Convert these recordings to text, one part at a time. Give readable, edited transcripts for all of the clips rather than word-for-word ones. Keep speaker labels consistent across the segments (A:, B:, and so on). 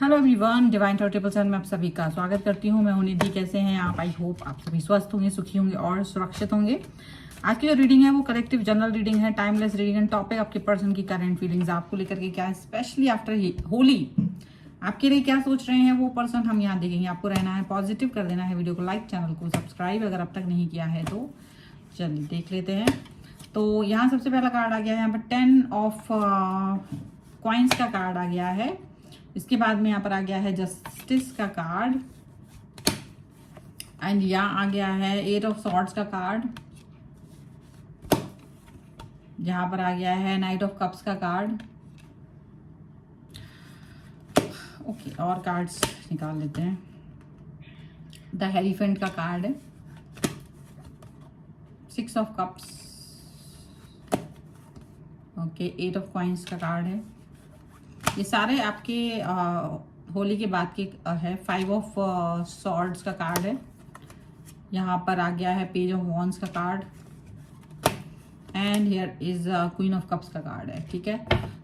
A: Hello everyone, divine triple seven में आप सभी का स्वागत करती हूँ। मैं हूं निधि। कैसे हैं आप? आई होप आप सभी स्वस्थ होंगे, सुखी होंगे और सुरक्षित होंगे। आज की जो रीडिंग है वो कलेक्टिव जनरल रीडिंग है, टाइमलेस रीडिंग एंड टॉपिक आपके पर्सन की करंट फीलिंग्स आपको लेकर के क्या है, स्पेशली आफ्टर होली आपके लिए क्या सोच रहे हैं वो पर्सन, हम यहाँ देखेंगे। आपको रहना है पॉजिटिव, कर देना है वीडियो को लाइक, चैनल को सब्सक्राइब अगर अब तक नहीं किया है तो। चलिए देख लेते हैं। तो यहाँ सबसे पहला कार्ड आ गया है यहाँ पर 10 ऑफ कॉइन्स का कार्ड आ गया है। इसके बाद में यहाँ पर आ गया है जस्टिस का कार्ड एंड यहाँ आ गया है 8 ऑफ सॉर्ड्स का कार्ड। यहाँ पर आ गया है नाइट ऑफ कप्स का कार्ड। ओके, और कार्ड्स निकाल लेते हैं। द हेरीफेंट का कार्ड है, 6 of cups. Okay, 8 of coins का कार्ड है। ये सारे आपके होली के बाद के है। 5 ऑफ सॉर्ड्स का कार्ड है। यहाँ पर आ गया है पेज ऑफ वॉन्ड्स का card and here is queen of cups का कार्ड है। ठीक है,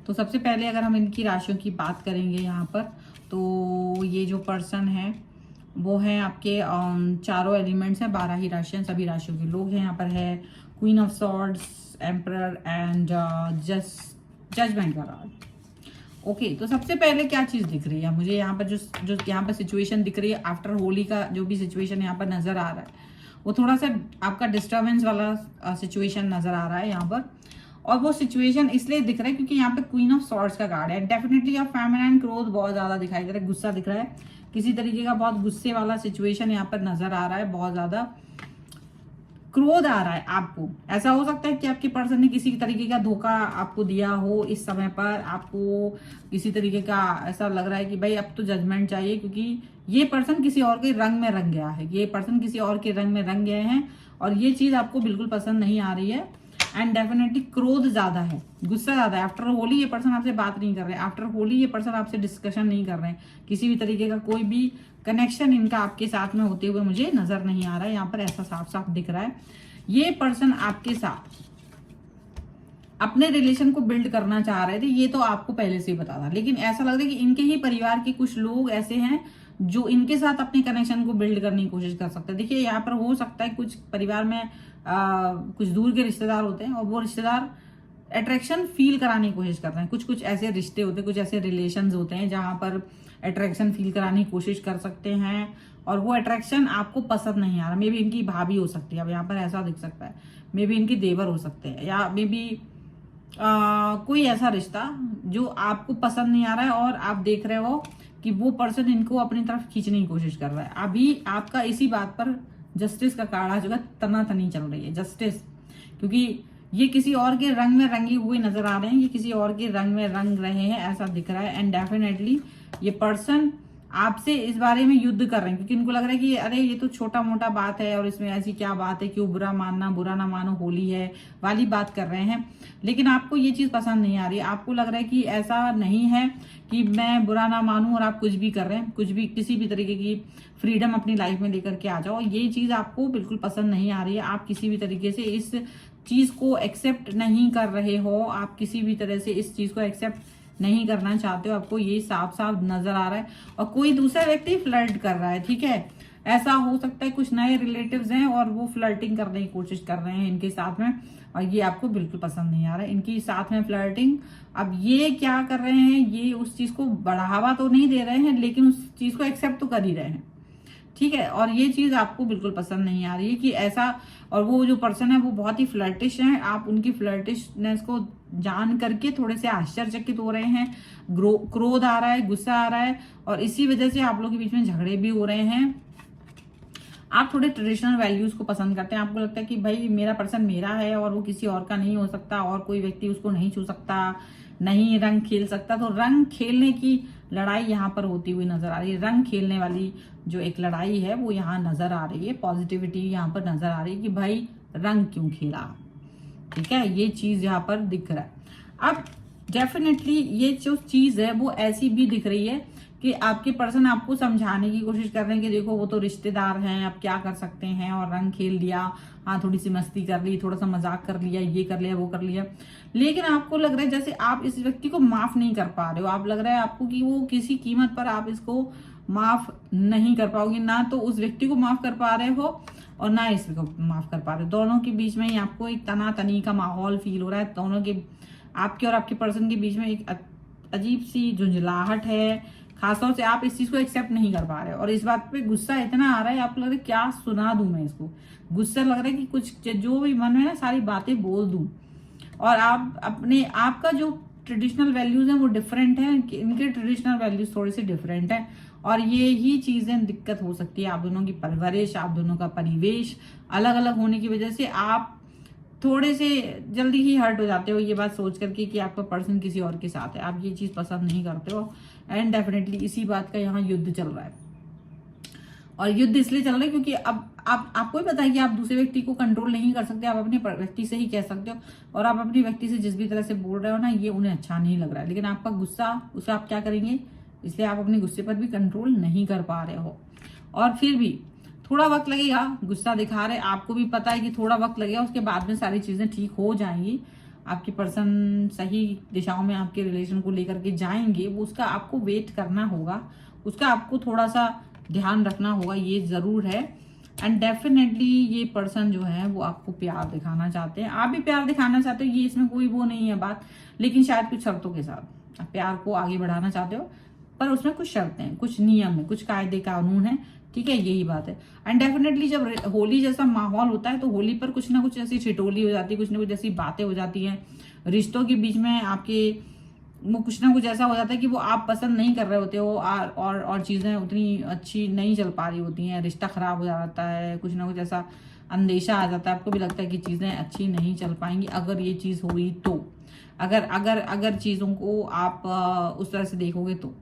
A: तो सबसे पहले अगर हम इनकी राशियों की बात करेंगे यहाँ पर, तो ये जो पर्सन है वो है आपके चारों एलिमेंट्स हैं, 12 ही राशियाँ, सभी राशियों के लोग हैं। यहाँ पर है Queen of Swords, Emperor and Judgement का कार्ड। ओके, तो सबसे पहले क्या चीज दिख रही है मुझे यहाँ पर, जो यहाँ पर सिचुएशन दिख रही है आफ्टर होली का, जो भी सिचुएशन यहाँ पर नजर आ रहा है वो थोड़ा सा आपका डिस्टर्बेंस वाला सिचुएशन नजर आ रहा है यहाँ पर। और वो सिचुएशन इसलिए दिख रहा है क्योंकि यहाँ पे क्वीन ऑफ सॉर्ड्स का कार्ड है। डेफिनेटली आप फेमिनिन क्रोध बहुत ज्यादा दिखाई दे रहा है, गुस्सा दिख रहा है, किसी तरीके का बहुत गुस्से वाला सिचुएशन यहाँ पर नजर आ रहा है, बहुत ज्यादा क्रोध आ रहा है आपको। ऐसा हो सकता है कि आपके पर्सन ने किसी तरीके का धोखा आपको दिया हो इस समय पर, आपको किसी तरीके का ऐसा लग रहा है कि भाई अब तो जजमेंट चाहिए, क्योंकि ये पर्सन किसी और के रंग में रंग गया है, ये पर्सन किसी और के रंग में रंग गए हैं और ये चीज आपको बिल्कुल पसंद नहीं आ रही है। एंड डेफिनेटली क्रोध ज्यादा है, गुस्सा ज्यादा है। आफ्टर होली ये पर्सन आपसे बात नहीं कर रहे, आफ्टर होली ये पर्सन आपसे डिस्कशन नहीं कर रहे हैं, किसी भी तरीके का कोई भी कनेक्शन इनका आपके साथ में होते हुए मुझे नजर नहीं आ रहा है। यहाँ पर ऐसा साफ साफ दिख रहा है ये पर्सन आपके साथ अपने रिलेशन को बिल्ड करना चाह रहे थे, ये तो आपको पहले से ही पता था। लेकिन ऐसा लग रहा है कि इनके ही परिवार के कुछ लोग ऐसे हैं जो इनके साथ अपने कनेक्शन को बिल्ड करने की कोशिश कर सकते हैं। देखिए यहाँ पर हो सकता है कुछ परिवार में कुछ दूर के रिश्तेदार होते हैं और वो रिश्तेदार अट्रैक्शन फील कराने की कोशिश कर रहे हैं। कुछ कुछ ऐसे रिश्ते होते हैं, कुछ ऐसे रिलेशंस होते हैं जहां पर अट्रैक्शन फील कराने की कोशिश कर सकते हैं और वो अट्रैक्शन आपको पसंद नहीं आ रहा। मे बी इनकी भाभी हो सकती है, अब यहाँ पर ऐसा दिख सकता है, मे बी इनकी देवर हो सकते हैं, या मे बी कोई ऐसा रिश्ता जो आपको पसंद नहीं आ रहा है और आप देख रहे हो कि वो पर्सन इनको अपनी तरफ खींचने की कोशिश कर रहा है। अभी आपका इसी बात पर जस्टिस का कार्ड आ चुका, तनातनी चल रही है जस्टिस, क्योंकि ये किसी और के रंग में रंगे हुए नजर आ रहे हैं, ये किसी और के रंग में रंग रहे हैं ऐसा दिख रहा है। एंड डेफिनेटली ये पर्सन आपसे इस बारे में युद्ध कर रहे हैं, क्योंकि इनको लग रहा है कि अरे ये तो छोटा मोटा बात है और इसमें ऐसी क्या बात है, क्यों बुरा मानना, बुरा ना मानो, होली है वाली बात कर रहे हैं। लेकिन आपको ये चीज पसंद नहीं आ रही, आपको लग रहा है कि ऐसा नहीं है कि मैं बुरा ना मानूं और आप कुछ भी कर रहे हैं, कुछ भी किसी भी तरीके की फ्रीडम अपनी लाइफ में लेकर के आ जाओ। ये चीज आपको बिल्कुल पसंद नहीं आ रही है, आप किसी भी तरीके से इस चीज को एक्सेप्ट नहीं कर रहे हो, आप किसी भी तरह से इस चीज को एक्सेप्ट नहीं करना चाहते हो, आपको ये साफ साफ नजर आ रहा है। और कोई दूसरा व्यक्ति फ्लर्ट कर रहा है, ठीक है, ऐसा हो सकता है कुछ नए रिलेटिव्स हैं और वो फ्लर्टिंग करने की कोशिश कर रहे हैं इनके साथ में, और ये आपको बिल्कुल पसंद नहीं आ रहा है इनकी साथ में फ्लर्टिंग। अब ये क्या कर रहे हैं, ये उस चीज को बढ़ावा तो नहीं दे रहे हैं लेकिन उस चीज को एक्सेप्ट तो कर ही रहे हैं, ठीक है। और ये चीज आपको बिल्कुल पसंद नहीं आ रही है कि ऐसा, और वो जो पर्सन है वो बहुत ही फ्लर्टिश है, आप उनकी फ्लर्टिशनेस को जान करके थोड़े से आश्चर्यचकित हो रहे हैं, क्रोध आ रहा है, गुस्सा आ रहा है और इसी वजह से आप लोगों के बीच में झगड़े भी हो रहे हैं। आप थोड़े ट्रेडिशनल वैल्यूज को पसंद करते हैं, आपको लगता है कि भाई मेरा पर्सन मेरा है और वो किसी और का नहीं हो सकता और कोई व्यक्ति उसको नहीं छू सकता, नहीं रंग खेल सकता। तो रंग खेलने की लड़ाई यहाँ पर होती हुई नजर आ रही है, रंग खेलने वाली जो एक लड़ाई है वो यहाँ नजर आ रही है, पॉजिटिविटी यहाँ पर नजर आ रही है कि भाई रंग क्यों खेला, ठीक है, ये चीज यहाँ पर दिख रहा है। अब डेफिनेटली ये जो चीज है वो ऐसी भी दिख रही है कि आपके पर्सन आपको समझाने की कोशिश कर रहे हैं कि देखो वो तो रिश्तेदार हैं, आप क्या कर सकते हैं, और रंग खेल लिया, हाँ थोड़ी सी मस्ती कर ली, थोड़ा सा मजाक कर लिया, ये कर लिया वो कर लिया, लेकिन आपको लग रहा है जैसे आप इस व्यक्ति को माफ नहीं कर पा रहे हो। आप लग रहा है आपको कि वो किसी कीमत पर आप इसको माफ नहीं कर पाओगे, ना तो उस व्यक्ति को माफ कर पा रहे हो और ना इसको माफ कर पा रहे हो। दोनों के बीच में ही आपको एक तनातनी का माहौल फील हो रहा है। दोनों के, आपके और आपके पर्सन के बीच में एक अजीब सी झुंझलाहट है। खासतौर से आप इस चीज को एक्सेप्ट नहीं कर पा रहे और इस बात पे गुस्सा इतना आ रहा है, आप लग रहा है क्या सुना दूं मैं इसको। गुस्सा लग रहा है कि कुछ जो भी मन में ना सारी बातें बोल दूं। और आप अपने, आपका जो ट्रेडिशनल वैल्यूज हैं वो डिफरेंट है, इनके ट्रेडिशनल वैल्यूज थोड़े से डिफरेंट है, और ये ही चीजें दिक्कत हो सकती है। आप दोनों की परवरिश, आप दोनों का परिवेश अलग अलग होने की वजह से आप थोड़े से जल्दी ही हर्ट हो जाते हो ये बात सोच करके कि आपका पर्सन किसी और के साथ है। आप ये चीज पसंद नहीं करते हो, एंड डेफिनेटली इसी बात का यहाँ युद्ध चल रहा है। और युद्ध इसलिए चल रहा है क्योंकि अब आपको ही पता है कि आप दूसरे व्यक्ति को कंट्रोल नहीं कर सकते। आप अपने व्यक्ति से ही कह सकते हो, और आप अपने व्यक्ति से जिस भी तरह से बोल रहे हो ना, ये उन्हें अच्छा नहीं लग रहा है, लेकिन आपका गुस्सा, उसे आप क्या करेंगे, इसलिए आप अपने गुस्से पर भी कंट्रोल नहीं कर पा रहे हो। और फिर भी थोड़ा वक्त लगेगा, गुस्सा दिखा रहे, आपको भी पता है कि थोड़ा वक्त लगेगा, उसके बाद में सारी चीजें ठीक हो जाएंगी। आपके पर्सन सही दिशाओं में आपके रिलेशन को लेकर के जाएंगे, वो उसका आपको वेट करना होगा, उसका आपको थोड़ा सा ध्यान रखना होगा, ये जरूर है। एंड डेफिनेटली ये पर्सन जो है वो आपको प्यार दिखाना चाहते हैं, आप भी प्यार दिखाना चाहते हो, ये इसमें कोई वो नहीं है बात, लेकिन शायद कुछ शर्तों के साथ आप प्यार को आगे बढ़ाना चाहते हो, पर उसमें कुछ शर्तें हैं, कुछ नियम है, कुछ कायदे कानून है, ठीक है, यही बात है। एंड डेफिनेटली जब होली जैसा माहौल होता है तो होली पर कुछ ना कुछ ऐसी ठिठोली हो जाती है, कुछ ना कुछ ऐसी बातें हो जाती हैं रिश्तों के बीच में, आपके वो कुछ ना कुछ ऐसा हो जाता है कि वो आप पसंद नहीं कर रहे होते हो, और चीजें उतनी अच्छी नहीं चल पा रही होती हैं, रिश्ता खराब हो जाता है, कुछ ना कुछ ऐसा अंदेशा आ जाता है, आपको भी लगता है कि चीजें अच्छी नहीं चल पाएंगी अगर ये चीज हुई तो, अगर चीजों को आप उस तरह से देखोगे तो।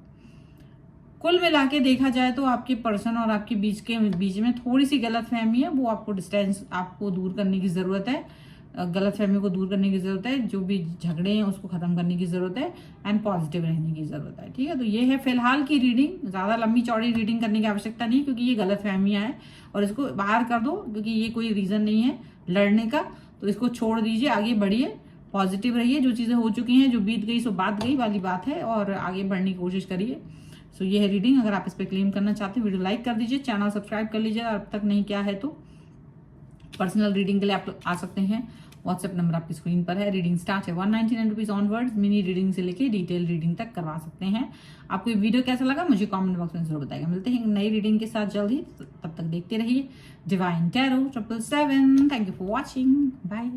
A: कुल मिला के देखा जाए तो आपके पर्सन और आपके बीच में थोड़ी सी गलतफहमी है, वो आपको डिस्टेंस आपको दूर करने की जरूरत है, गलतफहमी को दूर करने की जरूरत है, जो भी झगड़े हैं उसको खत्म करने की जरूरत है, एंड पॉजिटिव रहने की जरूरत है, ठीक है। तो ये है फिलहाल की रीडिंग, ज्यादा लंबी चौड़ी रीडिंग करने की आवश्यकता नहीं, क्योंकि ये गलतफहमियां हैं और इसको बाहर कर दो, क्योंकि ये कोई रीजन नहीं है लड़ने का, तो इसको छोड़ दीजिए, आगे बढ़िए, पॉजिटिव रहिए, जो चीजें हो चुकी हैं, जो बीत गई सो बात गई वाली बात है, और आगे बढ़ने की कोशिश करिए। सो ये है रीडिंग। अगर आप इस पर क्लेम करना चाहते हैं वीडियो लाइक कर दीजिए, चैनल सब्सक्राइब कर लीजिए, अब तक नहीं किया है तो। पर्सनल रीडिंग के लिए आप आ सकते हैं, व्हाट्सएप नंबर आपकी स्क्रीन पर है। रीडिंग स्टार्ट है 199 रुपीज ऑनवर्ड्स, मिनी रीडिंग से लेके डिटेल रीडिंग तक करवा सकते हैं। आपको ये वीडियो कैसा लगा मुझे कमेंट बॉक्स में जरूर बताइएगा। मिलते हैं नई रीडिंग के साथ जल्द ही, तब तक देखते रहिए Divine Tarot 777। Thank you for watching, bye.